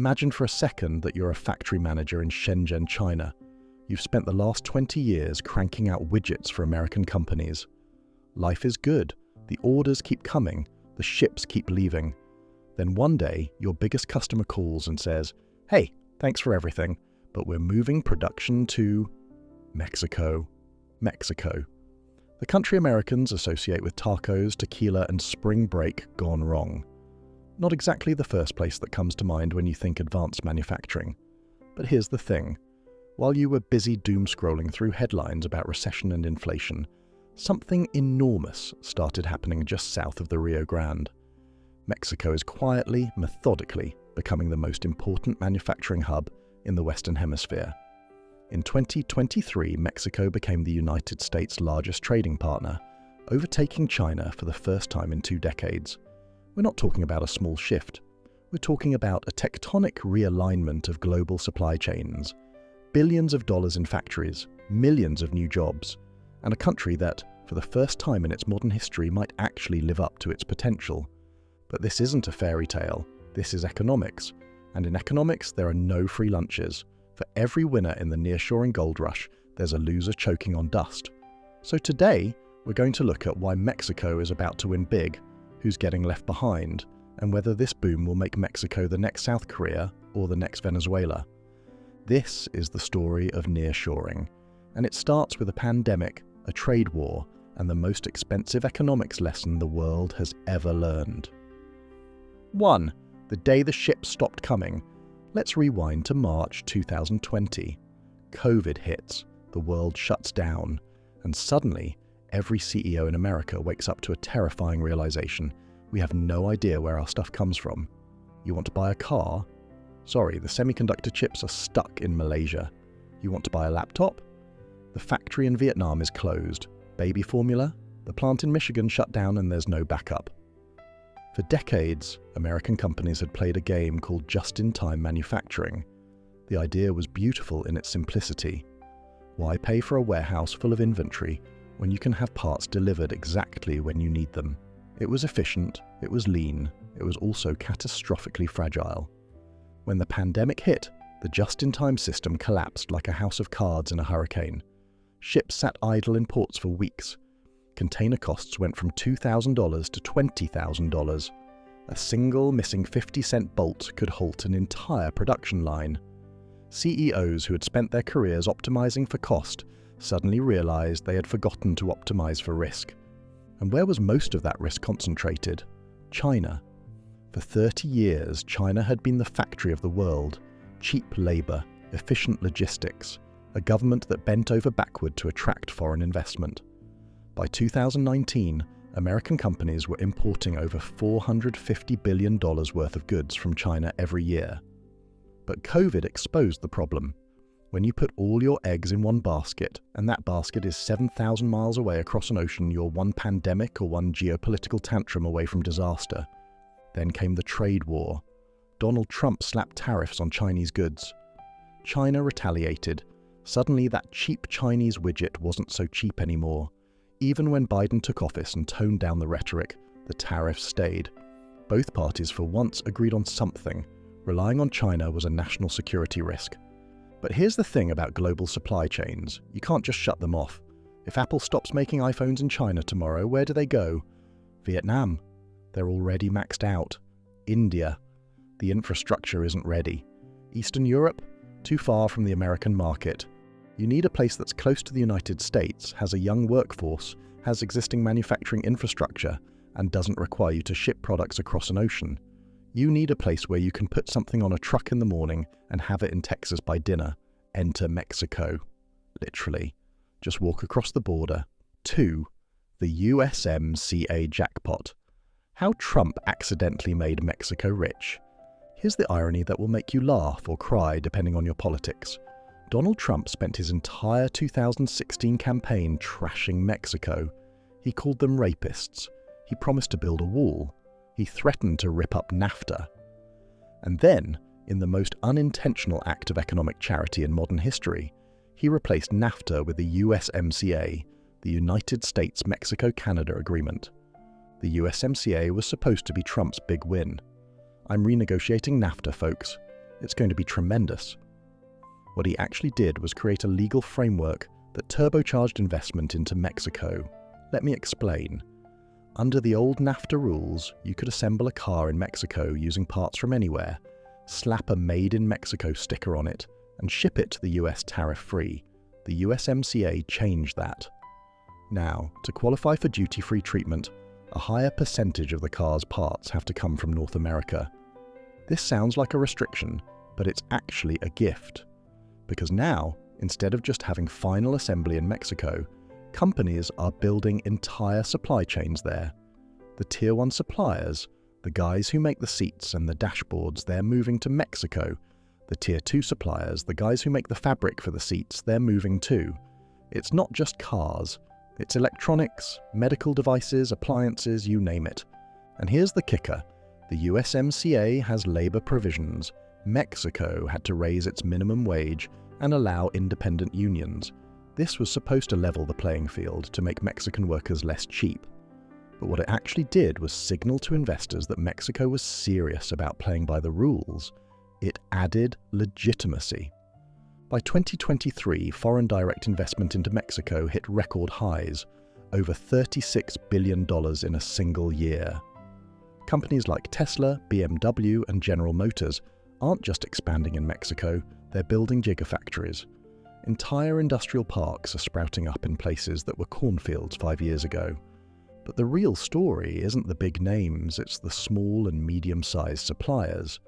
Imagine for a second that you're a factory manager in Shenzhen, China. You've spent the last 20 years cranking out widgets for American companies. Life is good. The orders keep coming. The ships keep leaving. Then one day, your biggest customer calls and says, "Hey, thanks for everything, but we're moving production to Mexico." Mexico. The country Americans associate with tacos, tequila, and spring break gone wrong. Not exactly the first place that comes to mind when you think advanced manufacturing. But here's the thing. While you were busy doom-scrolling through headlines about recession and inflation, something enormous started happening just south of the Rio Grande. Mexico is quietly, methodically becoming the most important manufacturing hub in the Western Hemisphere. In 2023, Mexico became the United States' largest trading partner, overtaking China for the first time in 2 decades. We're not talking about a small shift. We're talking about a tectonic realignment of global supply chains, billions of dollars in factories, millions of new jobs, and a country that, for the first time in its modern history, might actually live up to its potential. But this isn't a fairy tale. This is economics. And in economics, there are no free lunches. For every winner in the Nearshoring Gold Rush, there's a loser choking on dust. So today, we're going to look at why Mexico is about to win big, who's getting left behind, and whether this boom will make Mexico the next South Korea or the next Venezuela. This is the story of nearshoring, and it starts with a pandemic, a trade war, and the most expensive economics lesson the world has ever learned. 1. The day the ships stopped coming. Let's rewind to March 2020. COVID hits, the world shuts down, and suddenly, every CEO in America wakes up to a terrifying realization. We have no idea where our stuff comes from. You want to buy a car? Sorry, the semiconductor chips are stuck in Malaysia. You want to buy a laptop? The factory in Vietnam is closed. Baby formula? The plant in Michigan shut down and there's no backup. For decades, American companies had played a game called just-in-time manufacturing. The idea was beautiful in its simplicity. Why pay for a warehouse full of inventory when you can have parts delivered exactly when you need them? It was efficient, it was lean, it was also catastrophically fragile. When the pandemic hit, the just-in-time system collapsed like a house of cards in a hurricane. Ships sat idle in ports for weeks. Container costs went from $2,000 to $20,000. A single missing 50-cent bolt could halt an entire production line. CEOs who had spent their careers optimizing for cost suddenly realized they had forgotten to optimize for risk. And where was most of that risk concentrated? China. For 30 years, China had been the factory of the world. Cheap labor, efficient logistics, a government that bent over backward to attract foreign investment. By 2019, American companies were importing over $450 billion worth of goods from China every year. But COVID exposed the problem. When you put all your eggs in one basket, and that basket is 7,000 miles away across an ocean, you're one pandemic or one geopolitical tantrum away from disaster. Then came the trade war. Donald Trump slapped tariffs on Chinese goods. China retaliated. Suddenly that cheap Chinese widget wasn't so cheap anymore. Even when Biden took office and toned down the rhetoric, the tariffs stayed. Both parties for once agreed on something. Relying on China was a national security risk. But here's the thing about global supply chains. You can't just shut them off. If Apple stops making iPhones in China tomorrow, where do they go? Vietnam. They're already maxed out. India. The infrastructure isn't ready. Eastern Europe. Too far from the American market. You need a place that's close to the United States, has a young workforce, has existing manufacturing infrastructure, and doesn't require you to ship products across an ocean. You need a place where you can put something on a truck in the morning and have it in Texas by dinner. Enter Mexico. Literally. Just walk across the border. 2. The USMCA Jackpot. How Trump accidentally made Mexico rich. Here's the irony that will make you laugh or cry depending on your politics. Donald Trump spent his entire 2016 campaign trashing Mexico. He called them rapists. He promised to build a wall. He threatened to rip up NAFTA. And then, in the most unintentional act of economic charity in modern history, he replaced NAFTA with the USMCA, the United States-Mexico-Canada Agreement. The USMCA was supposed to be Trump's big win. I'm renegotiating NAFTA, folks. It's going to be tremendous. What he actually did was create a legal framework that turbocharged investment into Mexico. Let me explain. Under the old NAFTA rules, you could assemble a car in Mexico using parts from anywhere, slap a Made in Mexico sticker on it, and ship it to the US tariff-free. The USMCA changed that. Now, to qualify for duty-free treatment, a higher percentage of the car's parts have to come from North America. This sounds like a restriction, but it's actually a gift. Because now, instead of just having final assembly in Mexico, companies are building entire supply chains there. The Tier 1 suppliers, the guys who make the seats and the dashboards, they're moving to Mexico. The Tier 2 suppliers, the guys who make the fabric for the seats, they're moving too. It's not just cars, it's electronics, medical devices, appliances, you name it. And here's the kicker. The USMCA has labor provisions. Mexico had to raise its minimum wage and allow independent unions. This was supposed to level the playing field to make Mexican workers less cheap. But what it actually did was signal to investors that Mexico was serious about playing by the rules. It added legitimacy. By 2023, foreign direct investment into Mexico hit record highs, over $36 billion in a single year. Companies like Tesla, BMW, and General Motors aren't just expanding in Mexico, they're building gigafactories. Entire industrial parks are sprouting up in places that were cornfields 5 years ago. But the real story isn't the big names, it's the small and medium-sized suppliers,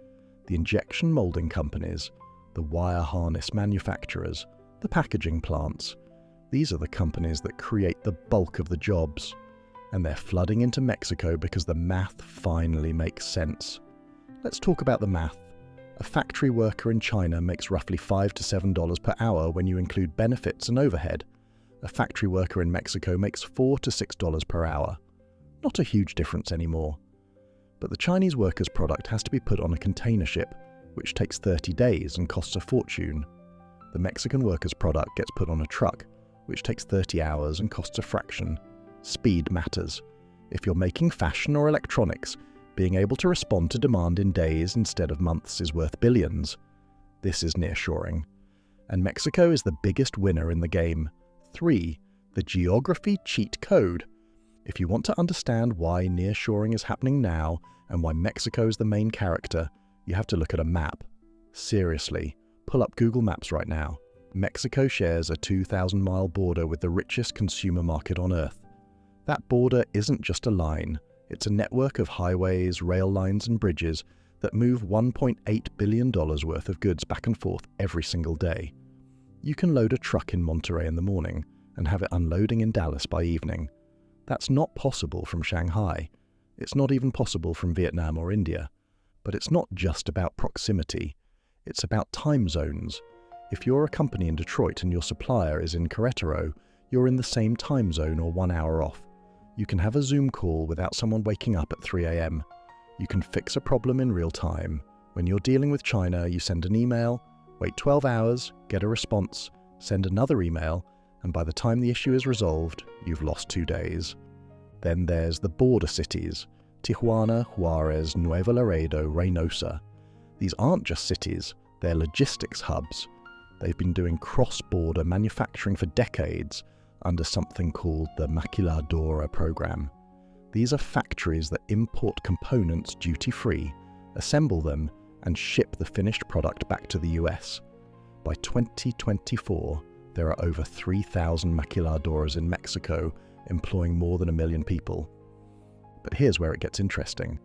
the injection molding companies, the wire harness manufacturers, the packaging plants. These are the companies that create the bulk of the jobs. And they're flooding into Mexico because the math finally makes sense. Let's talk about the math. A factory worker in China makes roughly $5 to $7 per hour when you include benefits and overhead. A factory worker in Mexico makes $4 to $6 per hour. Not a huge difference anymore. But the Chinese worker's product has to be put on a container ship, which takes 30 days and costs a fortune. The Mexican worker's product gets put on a truck, which takes 30 hours and costs a fraction. Speed matters. If you're making fashion or electronics, being able to respond to demand in days instead of months is worth billions. This is nearshoring. And Mexico is the biggest winner in the game. 3. The geography cheat code. If you want to understand why nearshoring is happening now and why Mexico is the main character, you have to look at a map. Seriously, pull up Google Maps right now. Mexico shares a 2,000-mile border with the richest consumer market on Earth. That border isn't just a line, it's a network of highways, rail lines and bridges that move $1.8 billion worth of goods back and forth every single day. You can load a truck in Monterrey in the morning and have it unloading in Dallas by evening. That's not possible from Shanghai. It's not even possible from Vietnam or India. But it's not just about proximity. It's about time zones. If you're a company in Detroit and your supplier is in Querétaro, you're in the same time zone or 1 hour off. You can have a Zoom call without someone waking up at 3 a.m. You can fix a problem in real time. When you're dealing with China, you send an email, wait 12 hours, get a response, send another email, and by the time the issue is resolved, you've lost 2 days. Then there's the border cities. Tijuana, Juarez, Nuevo Laredo, Reynosa. These aren't just cities, they're logistics hubs. They've been doing cross-border manufacturing for decades under something called the Maquiladora program. These are factories that import components duty-free, assemble them, and ship the finished product back to the US. By 2024, there are over 3,000 maquiladoras in Mexico, employing more than 1 million people. But here's where it gets interesting.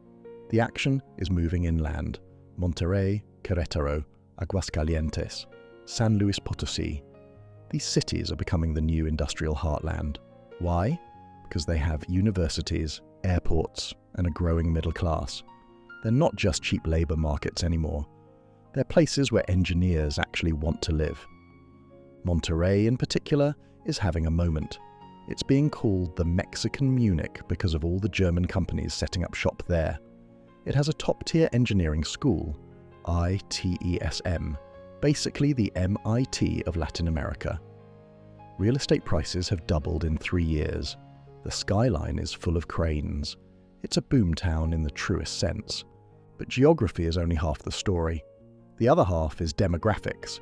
The action is moving inland. Monterrey, Querétaro, Aguascalientes, San Luis Potosí. These cities are becoming the new industrial heartland. Why? Because they have universities, airports, and a growing middle class. They're not just cheap labor markets anymore. They're places where engineers actually want to live. Monterrey, in particular, is having a moment. It's being called the Mexican Munich because of all the German companies setting up shop there. It has a top-tier engineering school, ITESM, basically the MIT of Latin America. Real estate prices have doubled in 3 years. The skyline is full of cranes. It's a boomtown in the truest sense. But geography is only half the story. The other half is demographics.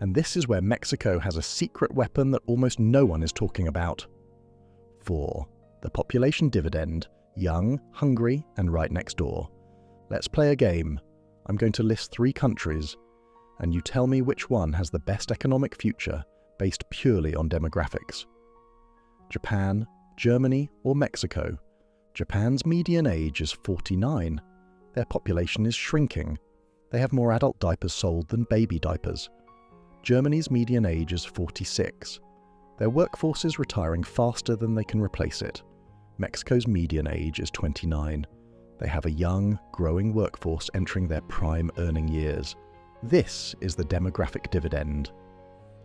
And this is where Mexico has a secret weapon that almost no one is talking about. 4. The population dividend, young, hungry, and right next door. Let's play a game. I'm going to list 3 countries, and you tell me which one has the best economic future based purely on demographics. Japan, Germany, or Mexico? Japan's median age is 49. Their population is shrinking. They have more adult diapers sold than baby diapers. Germany's median age is 46. Their workforce is retiring faster than they can replace it. Mexico's median age is 29. They have a young, growing workforce entering their prime earning years. This is the demographic dividend.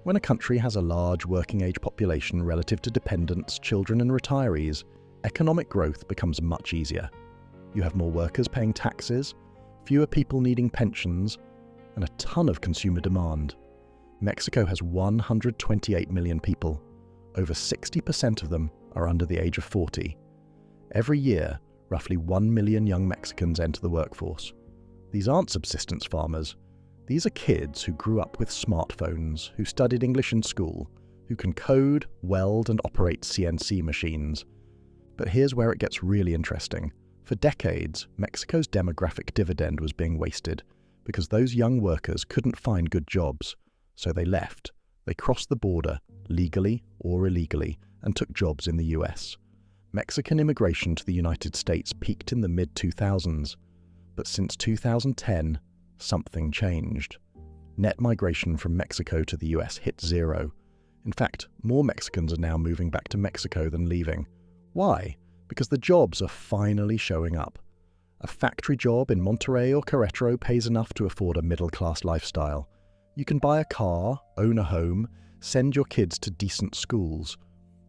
When a country has a large working-age population relative to dependents, children and retirees, economic growth becomes much easier. You have more workers paying taxes, fewer people needing pensions, and a ton of consumer demand. Mexico has 128 million people. Over 60% of them are under the age of 40. Every year, roughly 1 million young Mexicans enter the workforce. These aren't subsistence farmers. These are kids who grew up with smartphones, who studied English in school, who can code, weld, and operate CNC machines. But here's where it gets really interesting. For decades, Mexico's demographic dividend was being wasted because those young workers couldn't find good jobs. So they left. They crossed the border, legally or illegally, and took jobs in the US. Mexican immigration to the United States peaked in the mid-2000s. But since 2010, something changed. Net migration from Mexico to the US hit 0. In fact, more Mexicans are now moving back to Mexico than leaving. Why? Because the jobs are finally showing up. A factory job in Monterrey or Querétaro pays enough to afford a middle-class lifestyle. You can buy a car, own a home, send your kids to decent schools.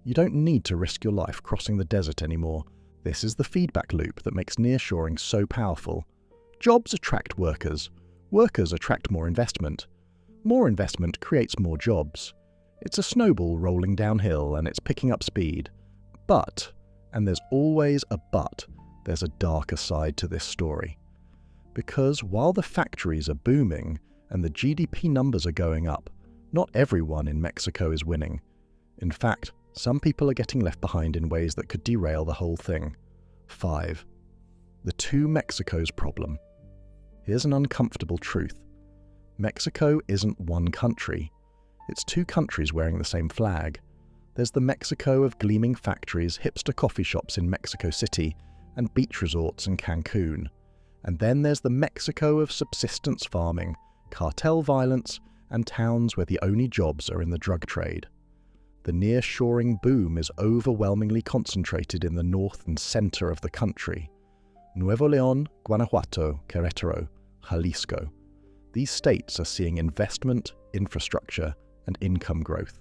You don't need to risk your life crossing the desert anymore. This is the feedback loop that makes nearshoring so powerful. Jobs attract workers. Workers attract more investment. More investment creates more jobs. It's a snowball rolling downhill and it's picking up speed. But, and there's always a but, there's a darker side to this story. Because while the factories are booming and the GDP numbers are going up, not everyone in Mexico is winning. In fact, some people are getting left behind in ways that could derail the whole thing. 5. The two Mexicos problem. Here's an uncomfortable truth. Mexico isn't one country. It's 2 countries wearing the same flag. There's the Mexico of gleaming factories, hipster coffee shops in Mexico City, and beach resorts in Cancun. And then there's the Mexico of subsistence farming, cartel violence, and towns where the only jobs are in the drug trade. The nearshoring boom is overwhelmingly concentrated in the north and center of the country. Nuevo León, Guanajuato, Querétaro, Jalisco. These states are seeing investment, infrastructure, and income growth.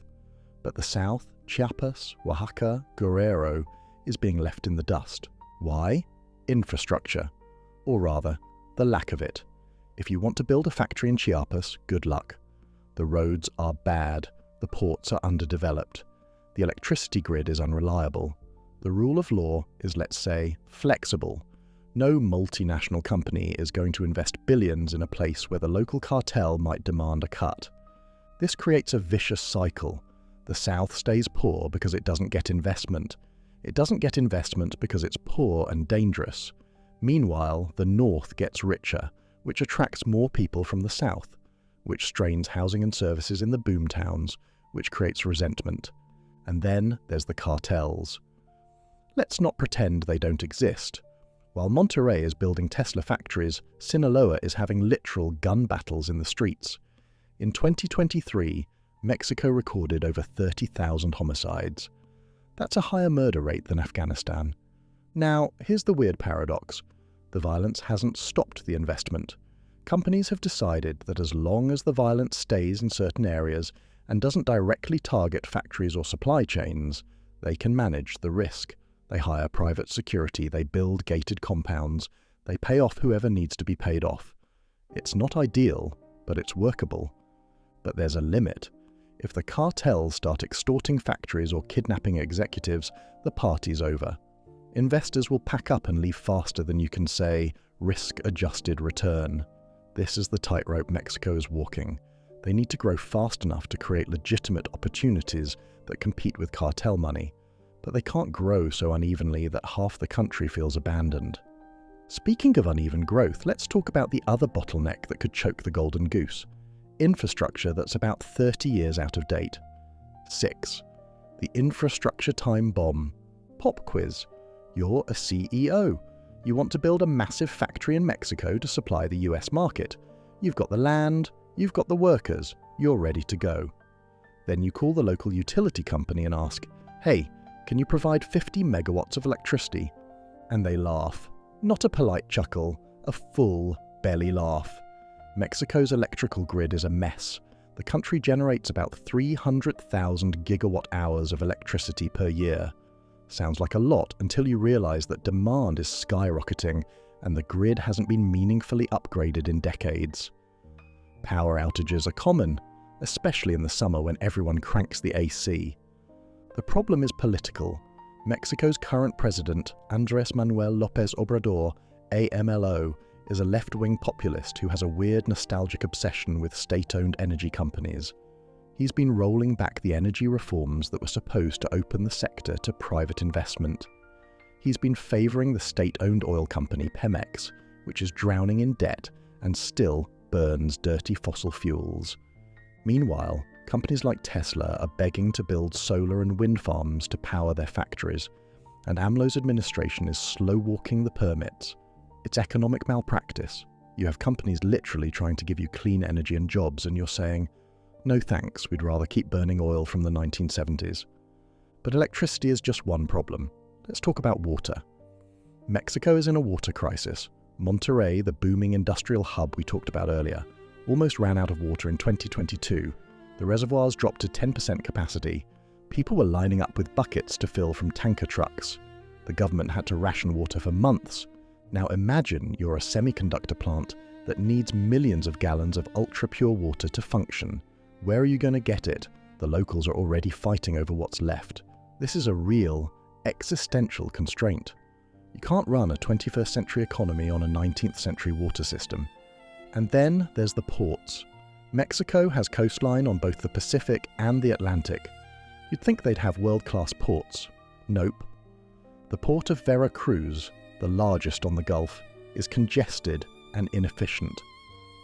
But the south, Chiapas, Oaxaca, Guerrero, is being left in the dust. Why? Infrastructure. Or rather, the lack of it. If you want to build a factory in Chiapas, good luck. The roads are bad. The ports are underdeveloped. The electricity grid is unreliable. The rule of law is, let's say, flexible. No multinational company is going to invest billions in a place where the local cartel might demand a cut. This creates a vicious cycle. The South stays poor because it doesn't get investment. It doesn't get investment because it's poor and dangerous. Meanwhile, the North gets richer, which attracts more people from the South, which strains housing and services in the boom towns, which creates resentment. And then there's the cartels. Let's not pretend they don't exist. While Monterrey is building Tesla factories, Sinaloa is having literal gun battles in the streets. In 2023, Mexico recorded over 30,000 homicides. That's a higher murder rate than Afghanistan. Now, here's the weird paradox. The violence hasn't stopped the investment. Companies have decided that as long as the violence stays in certain areas and doesn't directly target factories or supply chains, they can manage the risk. They hire private security, they build gated compounds, they pay off whoever needs to be paid off. It's not ideal, but it's workable. But there's a limit. If the cartels start extorting factories or kidnapping executives, the party's over. Investors will pack up and leave faster than you can say, risk-adjusted return. This is the tightrope Mexico is walking. They need to grow fast enough to create legitimate opportunities that compete with cartel money, but they can't grow so unevenly that half the country feels abandoned. Speaking of uneven growth, let's talk about the other bottleneck that could choke the golden goose: infrastructure that's about 30 years out of date. 6. The infrastructure time bomb. Pop quiz. You're a CEO. You want to build a massive factory in Mexico to supply the US market. You've got the land, you've got the workers, you're ready to go. Then you call the local utility company and ask, "Hey, can you provide 50 megawatts of electricity?" And they laugh. Not a polite chuckle, a full belly laugh. Mexico's electrical grid is a mess. The country generates about 300,000 gigawatt hours of electricity per year. Sounds like a lot until you realize that demand is skyrocketing and the grid hasn't been meaningfully upgraded in decades. Power outages are common, especially in the summer when everyone cranks the AC. The problem is political. Mexico's current president, Andrés Manuel López Obrador, AMLO, is a left-wing populist who has a weird nostalgic obsession with state-owned energy companies. He's been rolling back the energy reforms that were supposed to open the sector to private investment. He's been favouring the state-owned oil company Pemex, which is drowning in debt and still burns dirty fossil fuels. Meanwhile, companies like Tesla are begging to build solar and wind farms to power their factories, and AMLO's administration is slow-walking the permits. It's economic malpractice. You have companies literally trying to give you clean energy and jobs, and you're saying, "No thanks, we'd rather keep burning oil from the 1970s. But electricity is just one problem. Let's talk about water. Mexico is in a water crisis. Monterrey, the booming industrial hub we talked about earlier, almost ran out of water in 2022. The reservoirs dropped to 10% capacity. People were lining up with buckets to fill from tanker trucks. The government had to ration water for months. Now imagine you're a semiconductor plant that needs millions of gallons of ultra-pure water to function. Where are you going to get it? The locals are already fighting over what's left. This is a real, existential constraint. You can't run a 21st century economy on a 19th century water system. And then there's the ports. Mexico has coastline on both the Pacific and the Atlantic. You'd think they'd have world-class ports. Nope. The port of Veracruz, the largest on the Gulf, is congested and inefficient.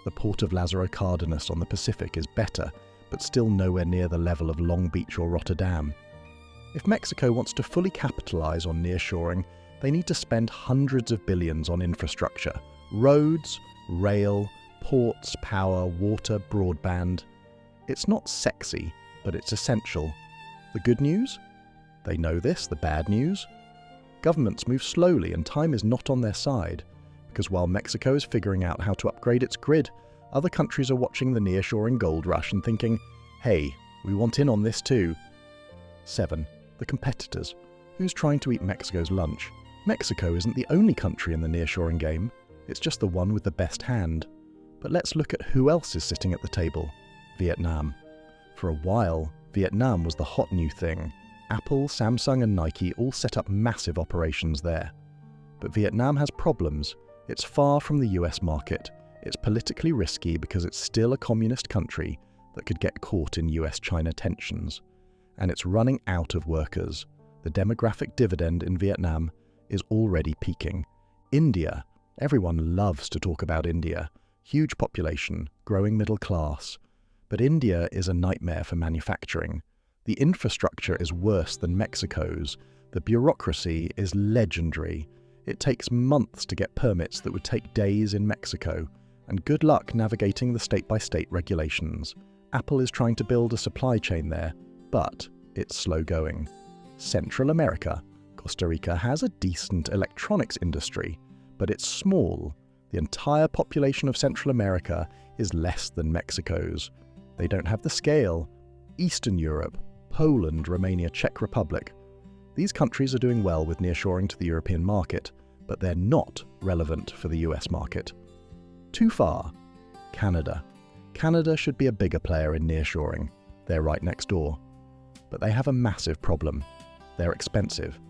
The port of Lázaro Cárdenas on the Pacific is better, but still nowhere near the level of Long Beach or Rotterdam. If Mexico wants to fully capitalize on nearshoring, they need to spend hundreds of billions on infrastructure: roads, rail, ports, power, water, broadband. It's not sexy, but it's essential. The good news? They know this. The bad news? Governments move slowly and time is not on their side, because while Mexico is figuring out how to upgrade its grid, other countries are watching the Nearshoring Gold Rush and thinking, "Hey, we want in on this too." 7. The competitors. Who's trying to eat Mexico's lunch? Mexico isn't the only country in the nearshoring game. It's just the one with the best hand. But let's look at who else is sitting at the table. Vietnam. For a while, Vietnam was the hot new thing. Apple, Samsung and Nike all set up massive operations there. But Vietnam has problems. It's far from the US market. It's politically risky because it's still a communist country that could get caught in US-China tensions. And it's running out of workers. The demographic dividend in Vietnam is already peaking. India. Everyone loves to talk about India. Huge population, growing middle class. But India is a nightmare for manufacturing. The infrastructure is worse than Mexico's. The bureaucracy is legendary. It takes months to get permits that would take days in Mexico, and good luck navigating the state-by-state regulations. Apple is trying to build a supply chain there, but it's slow going. Central America. Costa Rica has a decent electronics industry, but it's small. The entire population of Central America is less than Mexico's. They don't have the scale. Eastern Europe, Poland, Romania, Czech Republic. These countries are doing well with nearshoring to the European market, but they're not relevant for the US market. Too far. Canada. Canada should be a bigger player in nearshoring. They're right next door. But they have a massive problem. They're expensive.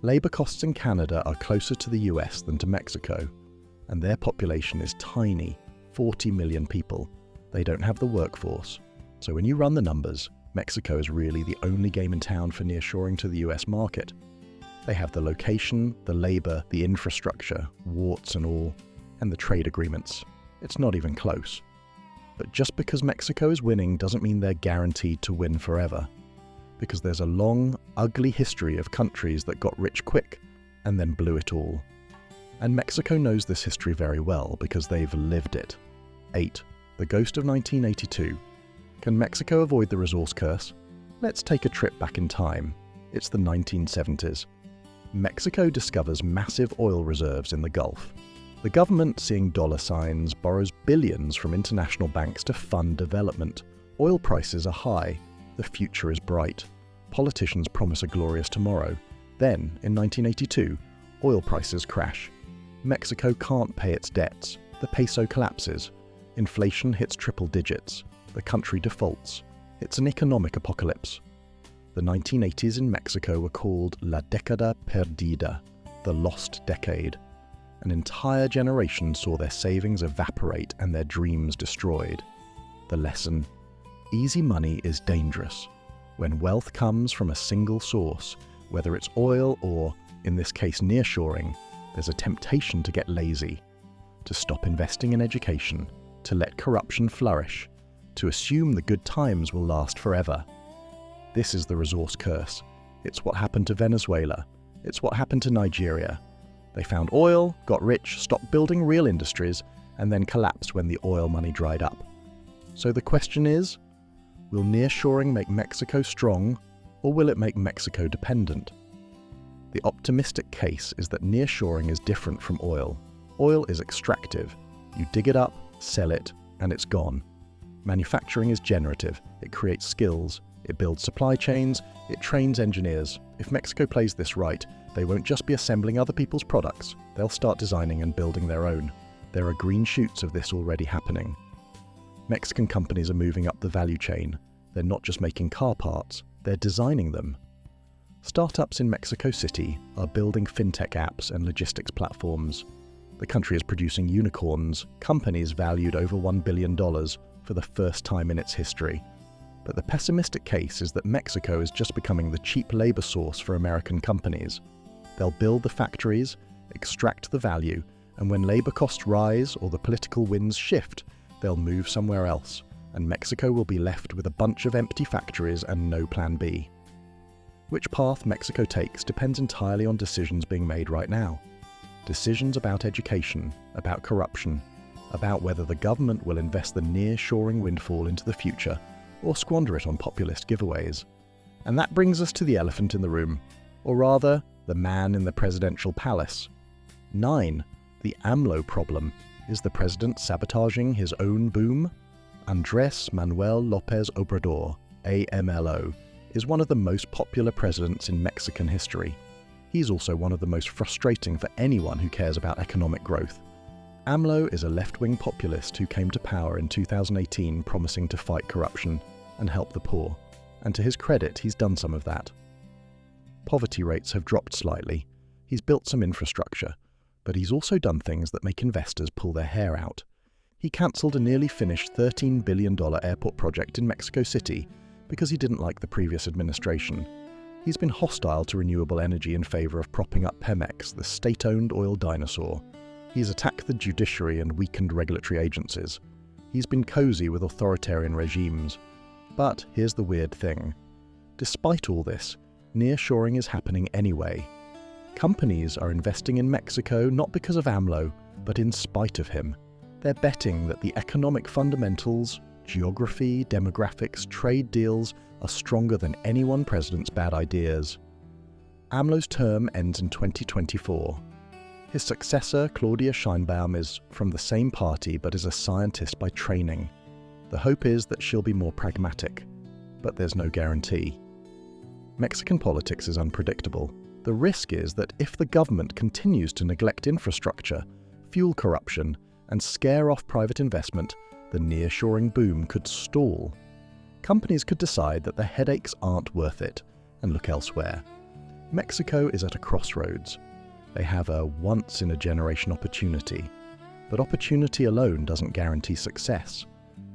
Labour costs in Canada are closer to the US than to Mexico, and their population is tiny, 40 million people. They don't have the workforce. So when you run the numbers, Mexico is really the only game in town for nearshoring to the US market. They have the location, the labor, the infrastructure, warts and all, and the trade agreements. It's not even close. But just because Mexico is winning doesn't mean they're guaranteed to win forever. Because there's a long, ugly history of countries that got rich quick and then blew it all. And Mexico knows this history very well because they've lived it. 8. The ghost of 1982. Can Mexico avoid the resource curse? Let's take a trip back in time. It's the 1970s. Mexico discovers massive oil reserves in the Gulf. The government, seeing dollar signs, borrows billions from international banks to fund development. Oil prices are high. The future is bright. Politicians promise a glorious tomorrow. Then, in 1982, oil prices crash. Mexico can't pay its debts. The peso collapses. Inflation hits triple digits. The country defaults. It's an economic apocalypse. The 1980s in Mexico were called La Década Perdida, the lost decade. An entire generation saw their savings evaporate and their dreams destroyed. The lesson: easy money is dangerous. When wealth comes from a single source, whether it's oil or, in this case, nearshoring, there's a temptation to get lazy, to stop investing in education, to let corruption flourish, to assume the good times will last forever. This is the resource curse. It's what happened to Venezuela. It's what happened to Nigeria. They found oil, got rich, stopped building real industries, and then collapsed when the oil money dried up. So the question is, will nearshoring make Mexico strong, or will it make Mexico dependent? The optimistic case is that nearshoring is different from oil. Oil is extractive. You dig it up, sell it, and it's gone. Manufacturing is generative. It creates skills. It builds supply chains. It trains engineers. If Mexico plays this right, they won't just be assembling other people's products. They'll start designing and building their own. There are green shoots of this already happening. Mexican companies are moving up the value chain. They're not just making car parts, they're designing them. Startups in Mexico City are building fintech apps and logistics platforms. The country is producing unicorns, companies valued over $1 billion for the first time in its history. But the pessimistic case is that Mexico is just becoming the cheap labor source for American companies. They'll build the factories, extract the value, and when labor costs rise or the political winds shift, they'll move somewhere else, and Mexico will be left with a bunch of empty factories and no plan B. Which path Mexico takes depends entirely on decisions being made right now. Decisions about education, about corruption, about whether the government will invest the nearshoring windfall into the future or squander it on populist giveaways. And that brings us to the elephant in the room, or rather, the man in the presidential palace. 9. The AMLO Problem. Is the president sabotaging his own boom? Andrés Manuel López Obrador, AMLO, is one of the most popular presidents in Mexican history. He's also one of the most frustrating for anyone who cares about economic growth. AMLO is a left-wing populist who came to power in 2018 promising to fight corruption and help the poor, and to his credit, he's done some of that. Poverty rates have dropped slightly. He's built some infrastructure, but he's also done things that make investors pull their hair out. He cancelled a nearly finished $13 billion airport project in Mexico City because he didn't like the previous administration. He's been hostile to renewable energy in favour of propping up Pemex, the state-owned oil dinosaur. He's attacked the judiciary and weakened regulatory agencies. He's been cozy with authoritarian regimes. But here's the weird thing. Despite all this, nearshoring is happening anyway. Companies are investing in Mexico not because of AMLO, but in spite of him. They're betting that the economic fundamentals, geography, demographics, trade deals are stronger than any one president's bad ideas. AMLO's term ends in 2024. His successor, Claudia Sheinbaum, is from the same party but is a scientist by training. The hope is that she'll be more pragmatic, but there's no guarantee. Mexican politics is unpredictable. The risk is that if the government continues to neglect infrastructure, fuel corruption, and scare off private investment, the nearshoring boom could stall. Companies could decide that the headaches aren't worth it and look elsewhere. Mexico is at a crossroads. They have a once-in-a-generation opportunity, But opportunity alone doesn't guarantee success.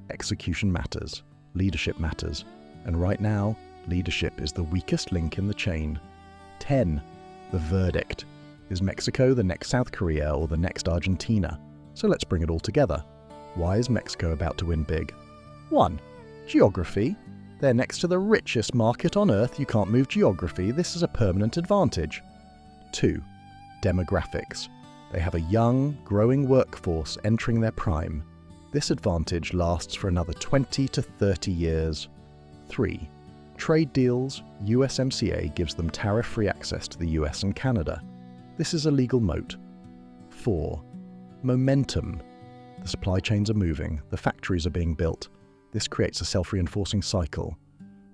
Execution matters, leadership matters, and right now, leadership is the weakest link in the chain. 10. The verdict. Is Mexico the next South Korea or the next Argentina? So let's bring it all together. Why is Mexico about to win big? 1. Geography. They're next to the richest market on earth. You can't move geography. This is a permanent advantage. 2. Demographics. They have a young, growing workforce entering their prime. This advantage lasts for another 20 to 30 years. 3. Trade deals. USMCA gives them tariff-free access to the US and Canada. This is a legal moat. 4. Momentum. The supply chains are moving, the factories are being built. This creates a self-reinforcing cycle.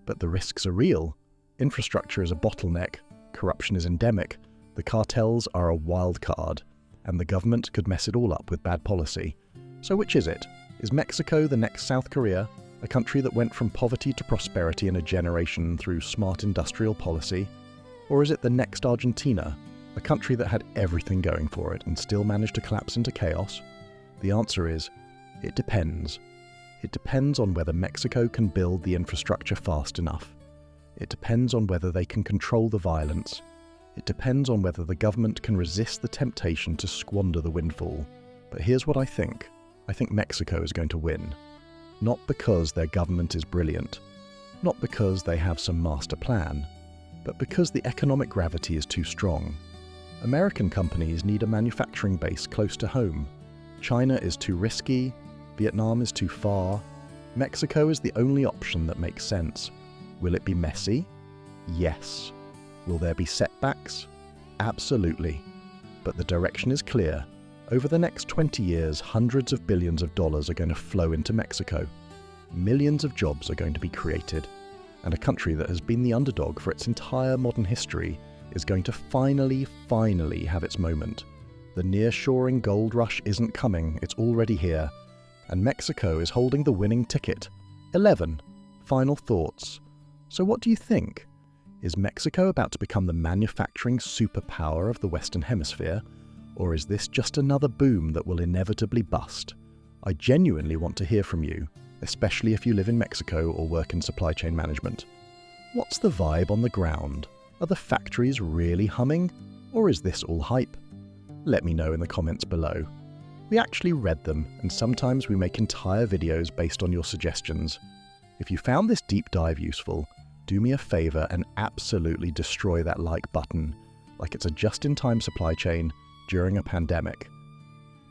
But the risks are real. Infrastructure is a bottleneck, corruption is endemic, the cartels are a wild card, and the government could mess it all up with bad policy. So which is it? Is Mexico the next South Korea, a country that went from poverty to prosperity in a generation through smart industrial policy? Or is it the next Argentina, a country that had everything going for it and still managed to collapse into chaos? The answer is, it depends. It depends on whether Mexico can build the infrastructure fast enough. It depends on whether they can control the violence. It depends on whether the government can resist the temptation to squander the windfall. But here's what I think. I think Mexico is going to win. Not because their government is brilliant, not because they have some master plan, but because the economic gravity is too strong. American companies need a manufacturing base close to home. China is too risky, Vietnam is too far. Mexico is the only option that makes sense. Will it be messy? Yes. Will there be setbacks? Absolutely. But the direction is clear. Over the next 20 years, hundreds of billions of dollars are going to flow into Mexico. Millions of jobs are going to be created. And a country that has been the underdog for its entire modern history is going to finally have its moment. The Nearshoring Gold Rush isn't coming, it's already here. And Mexico is holding the winning ticket. 11. Final thoughts. So what do you think? Is Mexico about to become the manufacturing superpower of the Western Hemisphere? Or is this just another boom that will inevitably bust? I genuinely want to hear from you, especially if you live in Mexico or work in supply chain management. What's the vibe on the ground? Are the factories really humming? Or is this all hype? Let me know in the comments below. We actually read them, and sometimes we make entire videos based on your suggestions. If you found this deep dive useful, do me a favor and absolutely destroy that like button, like it's a just-in-time supply chain during a pandemic.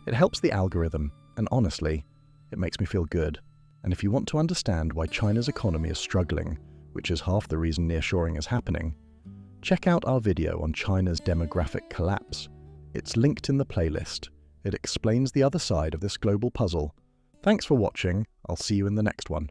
It helps the algorithm, and honestly, it makes me feel good. And if you want to understand why China's economy is struggling, which is half the reason nearshoring is happening, check out our video on China's demographic collapse. It's linked in the playlist. It explains the other side of this global puzzle. Thanks for watching. I'll see you in the next one.